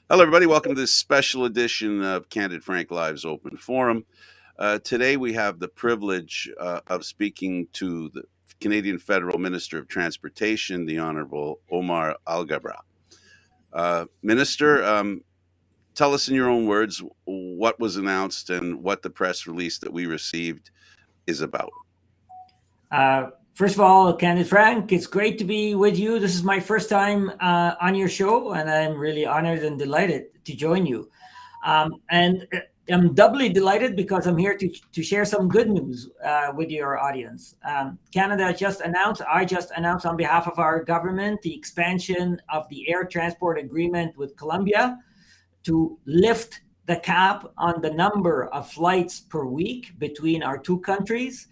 Hello, everybody. Welcome to this special edition of Candid Frank Live's Open Forum. Today, we have the privilege of speaking to the Canadian Federal Minister of Transportation, the Honourable Omar Alghabra. Minister, tell us in your own words what was announced and what the press release that we received is about. First of all, Candid Frank, it's great to be with you. This is my first time on your show, and I'm really honored and delighted to join you. And I'm doubly delighted because I'm here to share some good news with your audience. Canada just announced, I just announced on behalf of our government, the expansion of the air transport agreement with Colombia to lift the cap on the number of flights per week between our two countries.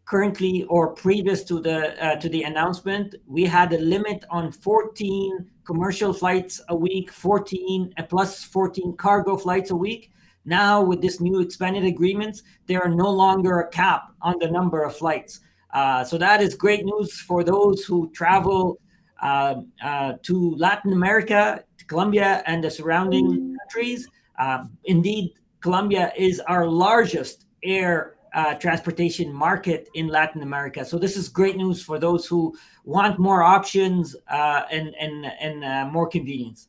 Currently, or previous to the announcement, we had a limit on 14 commercial flights a week, 14 plus 14 cargo flights a week. Now, with this new expanded agreements, there are no longer a cap on the number of flights. So that is great news for those who travel to Latin America, to Colombia, and the surrounding countries. Indeed, Colombia is our largest air transportation market in Latin America. So this is great news for those who want more options and more convenience.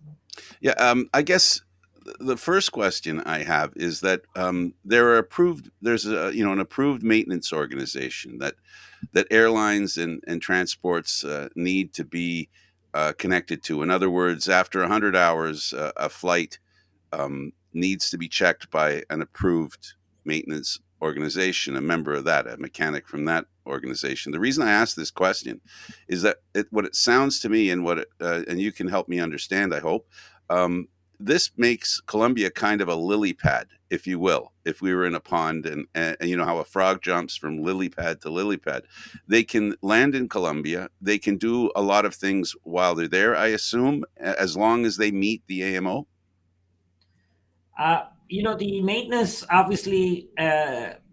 Yeah, I guess the first question I have is that there's an approved maintenance organization that airlines and transports need to be connected to. In other words, after 100 hours, a flight needs to be checked by an approved maintenance organization, a member of that, a mechanic from that organization. The reason I ask this question is that what it sounds to me, and and you can help me understand, I hope. This makes Colombia kind of a lily pad, if you will. If we were in a pond, and you know how a frog jumps from lily pad to lily pad, they can land in Colombia. They can do a lot of things while they're there, I assume, as long as they meet the AMO. The maintenance obviously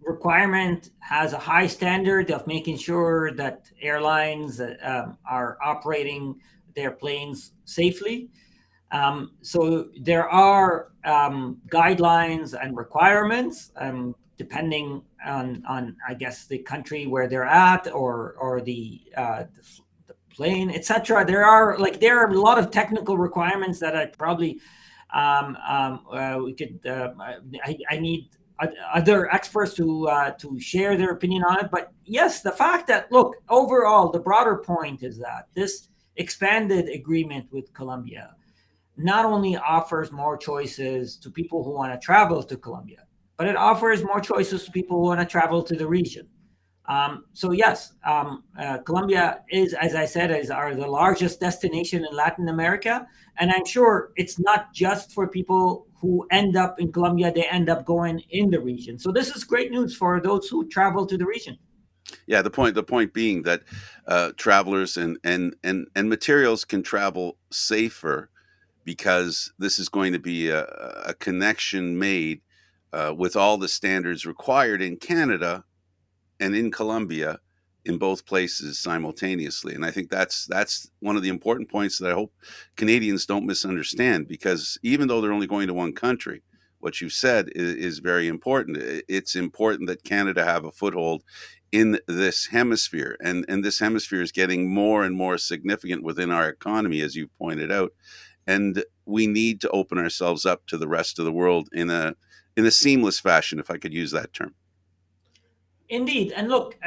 requirement has a high standard of making sure that airlines are operating their planes safely. So there are guidelines and requirements depending on I guess the country where they're at or the plane, etc. There are a lot of technical requirements that I probably we could. I need other experts to share their opinion on it. But yes, the fact that, look, overall, the broader point is that this expanded agreement with Colombia not only offers more choices to people who want to travel to Colombia, but it offers more choices to people who want to travel to the region. So yes, Colombia is, as I said, the largest destination in Latin America, and I'm sure it's not just for people who end up in Colombia; they end up going in the region. So this is great news for those who travel to the region. Yeah, the point being that travelers and materials can travel safer because this is going to be a connection made with all the standards required in Canada and in Colombia, in both places simultaneously. And I think that's one of the important points that I hope Canadians don't misunderstand, because even though they're only going to one country, what you said is very important. It's important that Canada have a foothold in this hemisphere, and this hemisphere is getting more and more significant within our economy, as you pointed out, and we need to open ourselves up to the rest of the world in a seamless fashion, if I could use that term. Indeed, and look,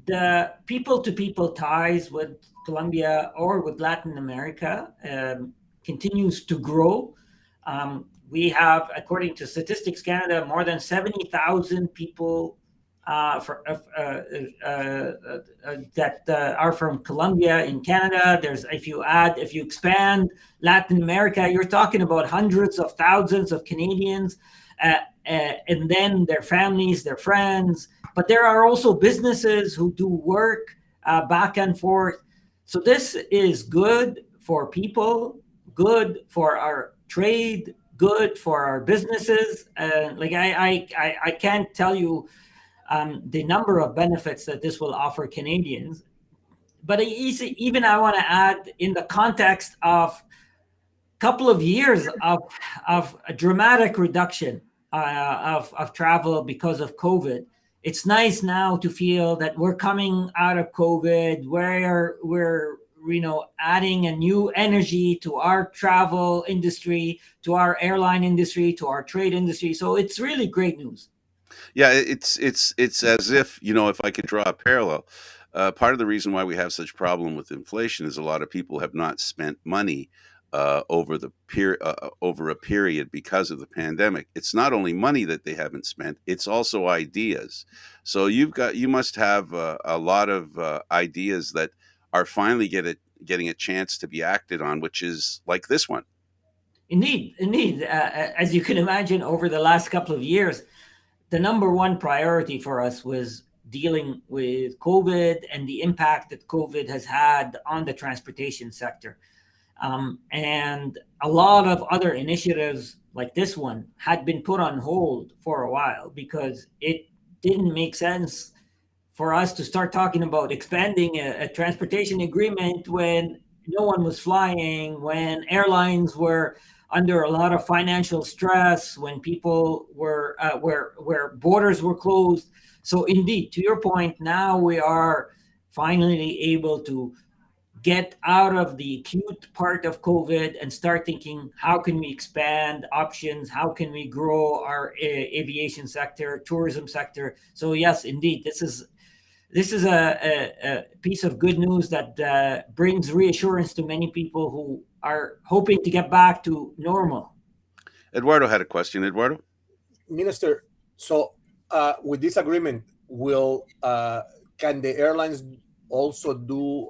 the people-to-people ties with Colombia or with Latin America continues to grow. We have, according to Statistics Canada, more than 70,000 people that are from Colombia in Canada. If you expand Latin America, you're talking about hundreds of thousands of Canadians, and then their families, their friends. But there are also businesses who do work back and forth. So this is good for people, good for our trade, good for our businesses. I can't tell you the number of benefits that this will offer Canadians. But even I want to add, in the context of couple of years of a dramatic reduction of travel because of COVID. It's nice now to feel that we're coming out of COVID, where we're adding a new energy to our travel industry, to our airline industry, to our trade industry. So it's really great news. Yeah, it's as if, if I could draw a parallel, part of the reason why we have such problem with inflation is a lot of people have not spent money over a period because of the pandemic. It's not only money that they haven't spent; it's also ideas. So you must have a lot of ideas that are finally getting a chance to be acted on, which is like this one. Indeed, indeed. As you can imagine, over the last couple of years, the number one priority for us was dealing with COVID and the impact that COVID has had on the transportation sector. And a lot of other initiatives like this one had been put on hold for a while because it didn't make sense for us to start talking about expanding a transportation agreement when no one was flying, when airlines were under a lot of financial stress, when people were where borders were closed. So indeed, to your point, now we are finally able to get out of the acute part of COVID and start thinking, how can we expand options? How can we grow our aviation sector, tourism sector? So yes, indeed, this is a piece of good news that brings reassurance to many people who are hoping to get back to normal. Eduardo had a question. Eduardo. Minister, so with this agreement, will can the airlines also do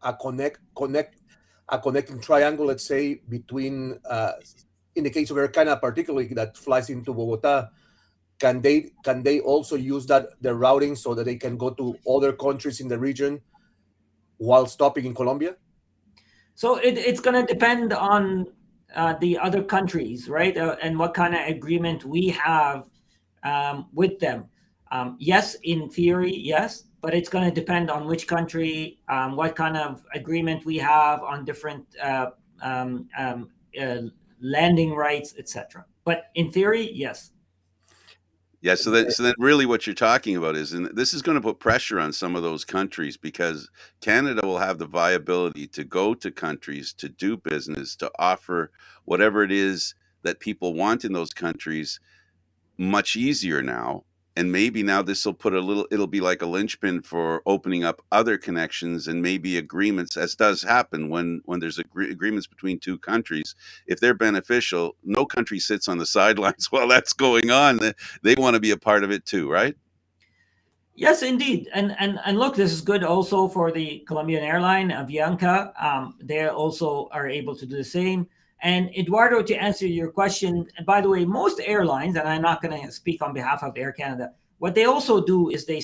a connecting triangle, let's say, between in the case of Air Canada, particularly that flies into Bogota, can they also use that the routing so that they can go to other countries in the region while stopping in Colombia? So it's going to depend on the other countries, right? And what kind of agreement we have with them. Yes, in theory, yes, but it's going to depend on which country, what kind of agreement we have on different landing rights, etc. But in theory, yes. Yeah, so then really what you're talking about is, and this is going to put pressure on some of those countries because Canada will have the viability to go to countries to do business, to offer whatever it is that people want in those countries much easier now. And maybe now this will put it'll be like a linchpin for opening up other connections and maybe agreements, as does happen when there's agreements between two countries. If they're beneficial, no country sits on the sidelines while that's going on. They want to be a part of it too, right? Yes, indeed, and look, this is good also for the Colombian airline, Avianca. They also are able to do the same. And Eduardo, to answer your question, and by the way, most airlines, and I'm not going to speak on behalf of Air Canada, what they also do is they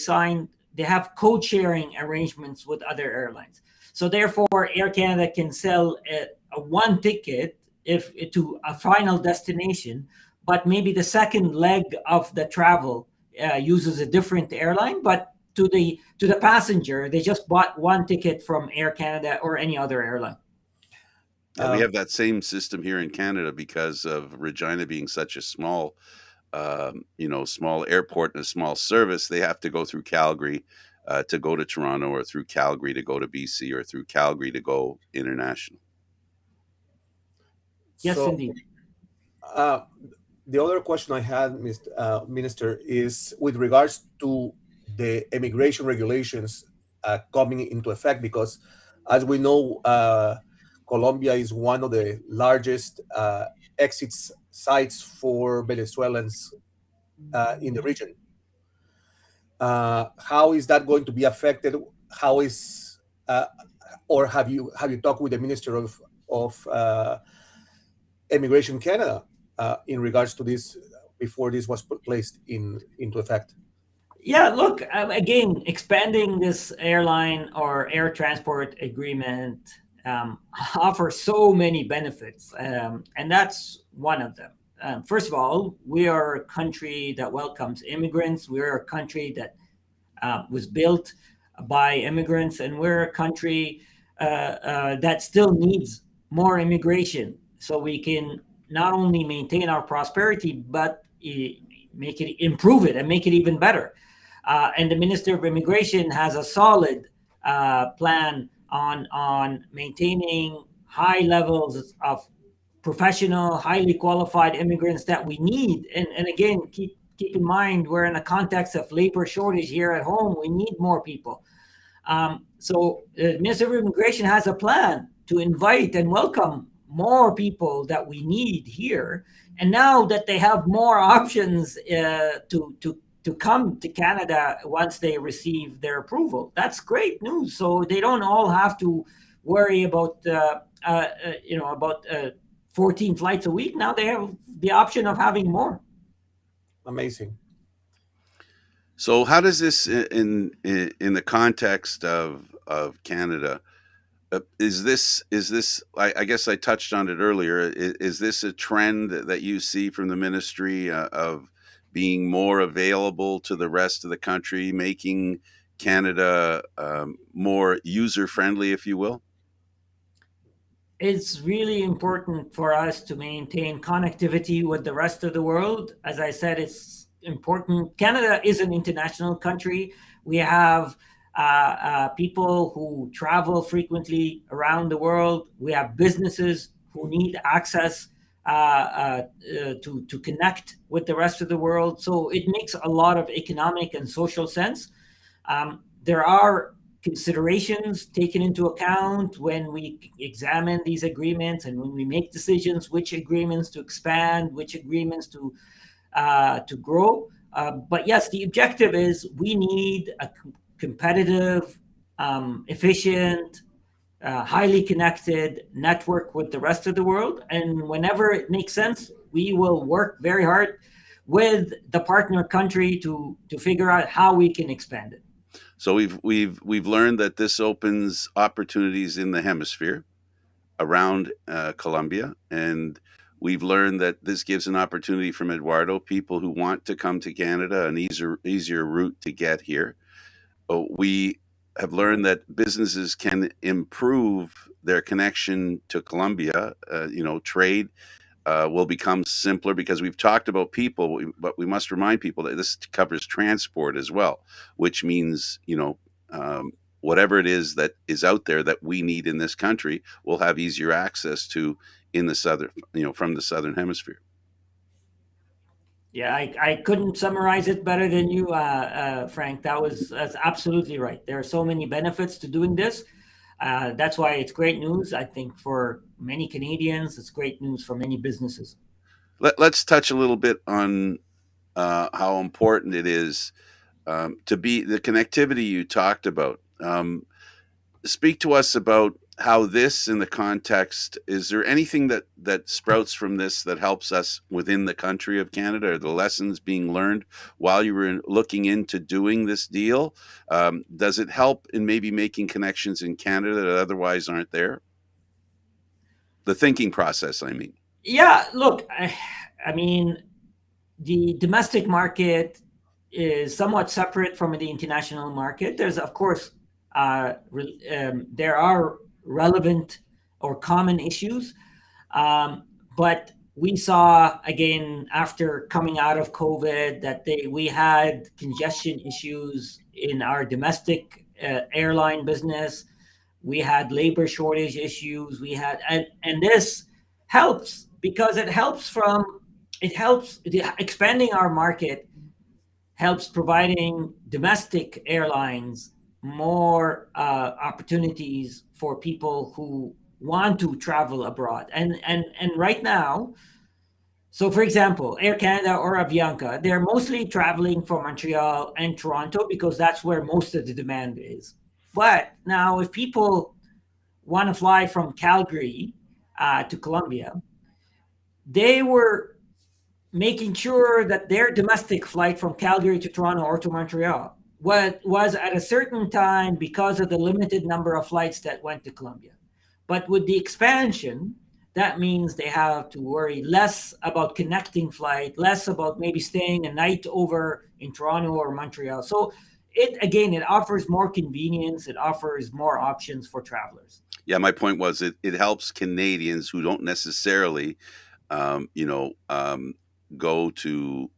have code-sharing arrangements with other airlines. So therefore, Air Canada can sell a one ticket if to a final destination, but maybe the second leg of the travel uses a different airline, but to the passenger, they just bought one ticket from Air Canada or any other airline. Yeah, we have that same system here in Canada because of Regina being such a small, small airport and a small service. They have to go through Calgary to go to Toronto, or through Calgary to go to BC, or through Calgary to go international. Yes, So indeed. uh, the other question I had, Minister, is with regards to the immigration regulations coming into effect, because as we know, Colombia is one of the largest exit sites for Venezuelans in the region. How is that going to be affected? How is or have you talked with the Minister of Immigration Canada in regards to this before this was placed into effect? Yeah, look, again, expanding this airline or air transport agreement offers so many benefits, and that's one of them. First of all, we are a country that welcomes immigrants. We're a country that was built by immigrants, and we're a country that still needs more immigration. so we can not only maintain our prosperity, but make it, improve it, and make it even better. And the Minister of Immigration has a solid plan on maintaining high levels of professional, highly qualified immigrants that we need. And again, keep in mind, we're in a context of labor shortage here at home. We need more people. So the Minister of Immigration has a plan to invite and welcome more people that we need here. And now that they have more options to come to Canada once they receive their approval, that's great news. So they don't all have to worry about 14 flights a week. Now they have the option of having more. Amazing. So how does this in the context of Canada, is this I guess I touched on it earlier, is this a trend that you see from the ministry of being more available to the rest of the country, making Canada more user friendly, if you will? It's really important for us to maintain connectivity with the rest of the world. As I said, it's important. Canada is an international country. We have people who travel frequently around the world. We have businesses who need access to connect with the rest of the world. So it makes a lot of economic and social sense. There are considerations taken into account when we examine these agreements and when we make decisions, which agreements to expand, which agreements to grow. But yes, the objective is we need a competitive, efficient, highly connected network with the rest of the world. And whenever it makes sense, we will work very hard with the partner country to figure out how we can expand it. So we've learned that this opens opportunities in the hemisphere around Colombia, and we've learned that this gives an opportunity from Eduardo, people who want to come to Canada, an easier route to get here. We have learned that businesses can improve their connection to Colombia. Trade will become simpler because we've talked about people, but we must remind people that this covers transport as well, which means, whatever it is that is out there that we need in this country, we'll have easier access to in the southern, from the southern hemisphere. Yeah, I couldn't summarize it better than you, Frank. That's absolutely right. There are so many benefits to doing this. That's why it's great news. I think for many Canadians, it's great news for many businesses. Let's touch a little bit on how important it is to be the connectivity you talked about. Speak to us about how this, in the context, is there anything that sprouts from this that helps us within the country of Canada, or the lessons being learned while you were looking into doing this deal? Does it help in maybe making connections in Canada that otherwise aren't there? The thinking process, I mean. Yeah, look, I mean, the domestic market is somewhat separate from the international market. There's, of course, there are relevant or common issues, but we saw again after coming out of COVID that we had congestion issues in our domestic airline business. We had labor shortage issues. We had, and this helps because it helps expanding our market, helps providing domestic airlines more opportunities for people who want to travel abroad. And right now, so for example, Air Canada or Avianca, they're mostly traveling from Montreal and Toronto because that's where most of the demand is. But now if people want to fly from Calgary to Colombia, they were making sure that their domestic flight from Calgary to Toronto or to Montreal was at a certain time because of the limited number of flights that went to Colombia. But with the expansion, that means they have to worry less about connecting flight, less about maybe staying a night over in Toronto or Montreal. So it offers more convenience. It offers more options for travelers. Yeah, my point was it helps Canadians who don't necessarily, you know, go to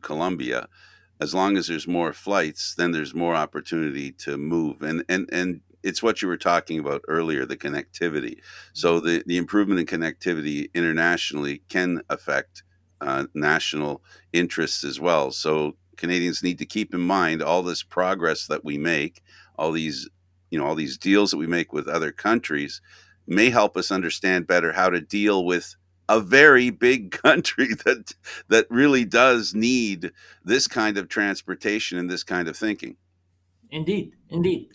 Colombia. As long as there's more flights, then there's more opportunity to move. And it's what you were talking about earlier, the connectivity. So the improvement in connectivity internationally can affect national interests as well. So Canadians need to keep in mind all this progress that we make, all these, all these deals that we make with other countries may help us understand better how to deal with a very big country that really does need this kind of transportation and this kind of thinking. Indeed, indeed.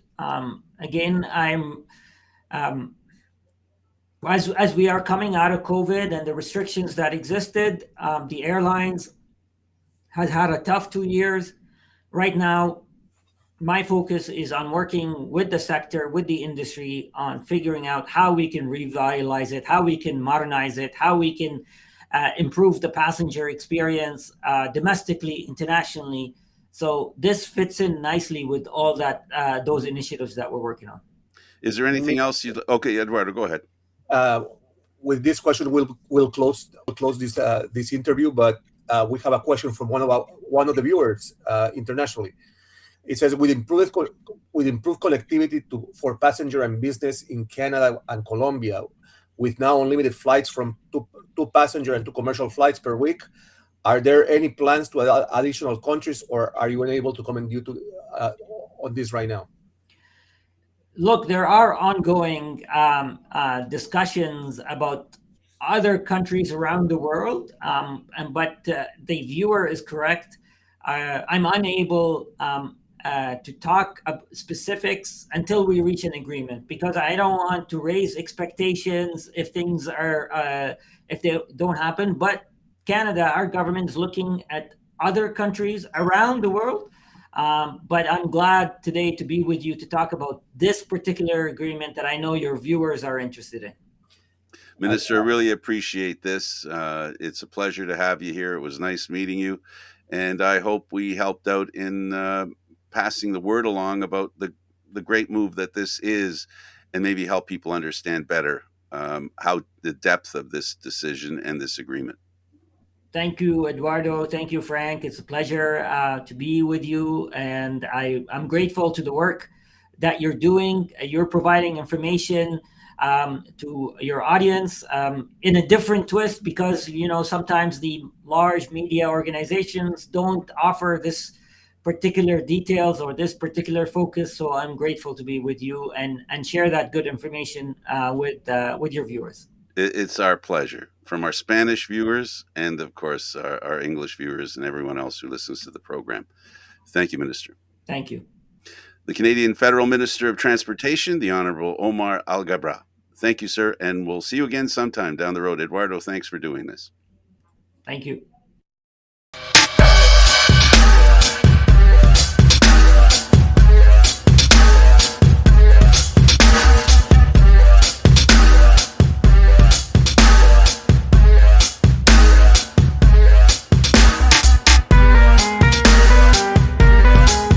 Again, I'm um, as we are coming out of COVID and the restrictions that existed, the airlines has had a tough 2 years. Right now, my focus is on working with the sector, with the industry, on figuring out how we can revitalize it, how we can modernize it, how we can improve the passenger experience domestically, internationally. So this fits in nicely with all that those initiatives that we're working on. Is there anything else you'd? Okay, Eduardo, go ahead. Uh, with this question, we'll close this interview. But we have a question from one of the viewers internationally. It says, with improved connectivity for passenger and business in Canada and Colombia, with now unlimited flights from two passenger and two commercial flights per week, are there any plans to add additional countries, or are you unable to comment due to on this right now? Look, there are ongoing discussions about other countries around the world, but the viewer is correct. I'm unable to talk specifics until we reach an agreement, because I don't want to raise expectations if things are if they don't happen. But Canada, our government is looking at other countries around the world. But I'm glad today to be with you to talk about this particular agreement that I know your viewers are interested in. Minister, really appreciate this. It's a pleasure to have you here. It was nice meeting you, and I hope we helped out in passing the word along about the great move that this is, and maybe help people understand better how the depth of this decision and this agreement. Thank you, Eduardo. Thank you, Frank. It's a pleasure to be with you, and I'm grateful to the work that you're doing. You're providing information to your audience in a different twist, because sometimes the large media organizations don't offer this particular details or this particular focus. So I'm grateful to be with you and share that good information with your viewers. It's our pleasure. From our Spanish viewers and, of course, our English viewers and everyone else who listens to the program. Thank you, Minister. Thank you. The Canadian Federal Minister of Transportation, the Honourable Omar Alghabra. Thank you, sir, and we'll see you again sometime down the road. Eduardo, thanks for doing this. Thank you.